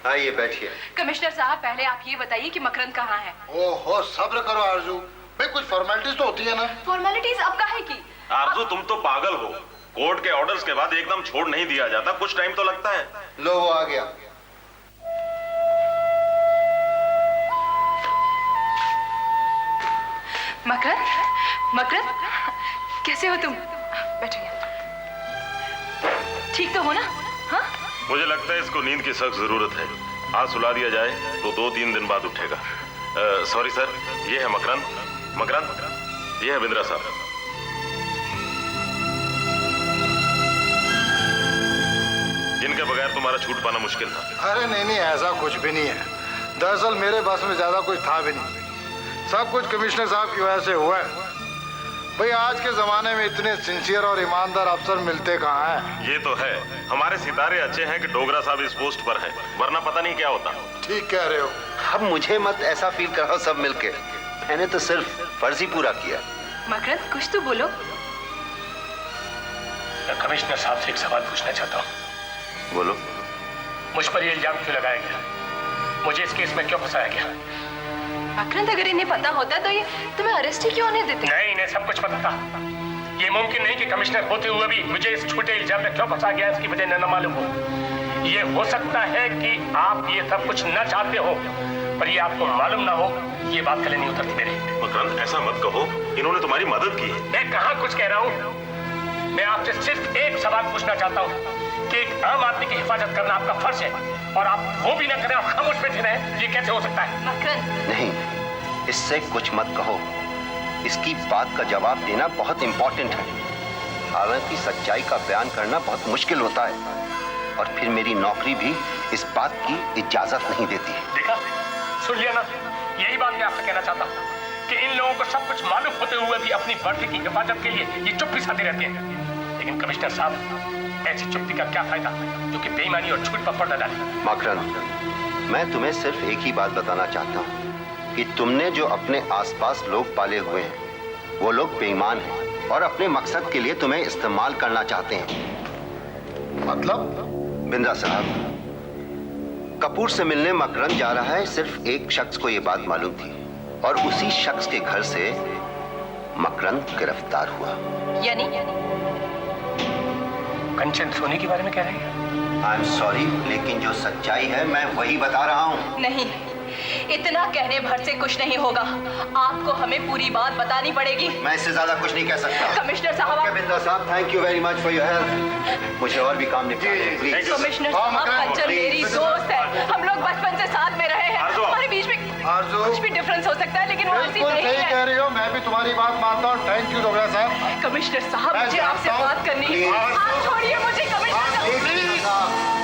आइए बैठिए। कमिश्नर साहब, पहले आप ये बताइए कि मकरंद कहाँ है? ओहो, सब्र करो आरजू भाई, कुछ फॉर्मेलिटीज तो होती है ना। फॉर्मेलिटीज अब काहे की? आरजू, तुम तो पागल हो। कोर्ट के ऑर्डर्स के बाद एकदम छोड़ नहीं दिया जाता, कुछ टाइम तो लगता है। लो वो आ गया। मकरंद, कैसे हो तुम? बैठिए। ठीक तो हो ना? हाँ? मुझे लगता है इसको नींद की सख्त जरूरत है। आज सुला दिया जाए तो 2-3 दिन बाद उठेगा। सॉरी सर, ये है मकरंद, ये है बिंद्रा साहब। जिनके बगैर तुम्हारा छूट पाना मुश्किल था। अरे नहीं, ऐसा कुछ भी नहीं है। दरअसल मेरे बस में ज्यादा कुछ था भी नहीं। सब कुछ कमिश्नर साहब की वजह से हुआ है। भाई आज के जमाने में इतने सिंसियर और ईमानदार अफसर मिलते कहाँ हैं? ये तो है, हमारे सितारे अच्छे हैं कि डोगरा साहब इस पोस्ट पर हैं, वरना पता नहीं क्या होता। ठीक कह रहे हो। अब मुझे मत ऐसा फील कराओ सब मिलके। मैंने तो सिर्फ फर्ज ही पूरा किया। मकरंद, कुछ तो बोलो। मैं कमिश्नर साहब से एक सवाल पूछना चाहता हूँ। बोलो। मुझ पर ये इल्जाम क्यों लगाया गया? मुझे इस केस में क्यों फंसाया गया? मकरंद, अगर इन्हें पता होता तो ये तुम्हें अरेस्ट ही क्यों नहीं देते? नहीं, इन्हें सब कुछ पता था। ये मुमकिन नहीं कि कमिश्नर होते हुए भी मुझे इस छोटे इल्जाम में क्यों फंसा गया, इसकी वजह न मालूम हो। ये हो सकता है कि आप ये सब कुछ न चाहते हो, पर ये आपको मालूम ना हो, ये बात गले नहीं उतरती मेरे। मकरंद, ऐसा मत कहो, इन्होंने तुम्हारी मदद की है। मैं कहाँ कुछ कह रहा हूँ। मैं आपसे सिर्फ एक सवाल पूछना चाहता हूँ कि एक आम आदमी की हिफाजत करना आपका फर्ज है, और आप वो भी ना करें और खामोश बैठे रहें। ये कैसे हो सकता है? मकरंद, नहीं, इससे कुछ मत कहो। इसकी बात का जवाब देना बहुत इंपॉर्टेंट है। हालांकि सच्चाई का बयान करना बहुत मुश्किल होता है, और फिर मेरी नौकरी भी इस बात की इजाजत नहीं देती। देखा, सुन लिया ना? यही बात मैं आपसे कहना चाहता हूँ कि इन लोगों को सब कुछ मालूम होते हुए भी अपनी बढ़ती की हिफाजत के लिए ये चुप्पी साधे रहते हैं। लेकिन कमिश्नर साहब, ऐसी चुप्पी का क्या फायदा जो कि बेईमानी और झूठ पर पर्दा डाले। मकरंद, मैं तुम्हें सिर्फ एक ही बात बताना चाहता हूँ कि तुमने जो अपने आसपास लोग पाले हुए हैं, वो लोग बेईमान हैं और अपने मकसद के लिए तुम्हें इस्तेमाल करना चाहते हैं। मतलब? बिंद्रा साहब, कपूर से मिलने मकरंद जा रहा है, सिर्फ एक शख्स को ये बात मालूम थी, और उसी शख्स के घर से मकरंद गिरफ्तार हुआ। यानी कंचन सोनी के बारे में कह रहे हैं? आई एम सॉरी, लेकिन जो सच्चाई है मैं वही बता रहा हूँ। नहीं, इतना कहने भर से कुछ नहीं होगा। आपको हमें पूरी बात बतानी पड़ेगी। मैं इससे ज्यादा कुछ नहीं कह सकता। कमिश्नर साहब, बिंद्रा साहब, thank you very much for your help. मुझे और भी काम निपटाने हैं, प्लीज। कमिश्नर साहब, कंचन मेरी दोस्त है। हम लोग बचपन से साथ में रहे हैं। हमारे बीच में कुछ भी डिफरेंस हो सकता है, लेकिन वो ऐसी नहीं है। सही कह रही हो, मैं भी तुम्हारी बात मानता हूँ। थैंक यू डोगरा साहब। कमिश्नर साहब, मुझे आपसे बात करनी है। आप छोड़िए मुझे, कमिश्नर साहब।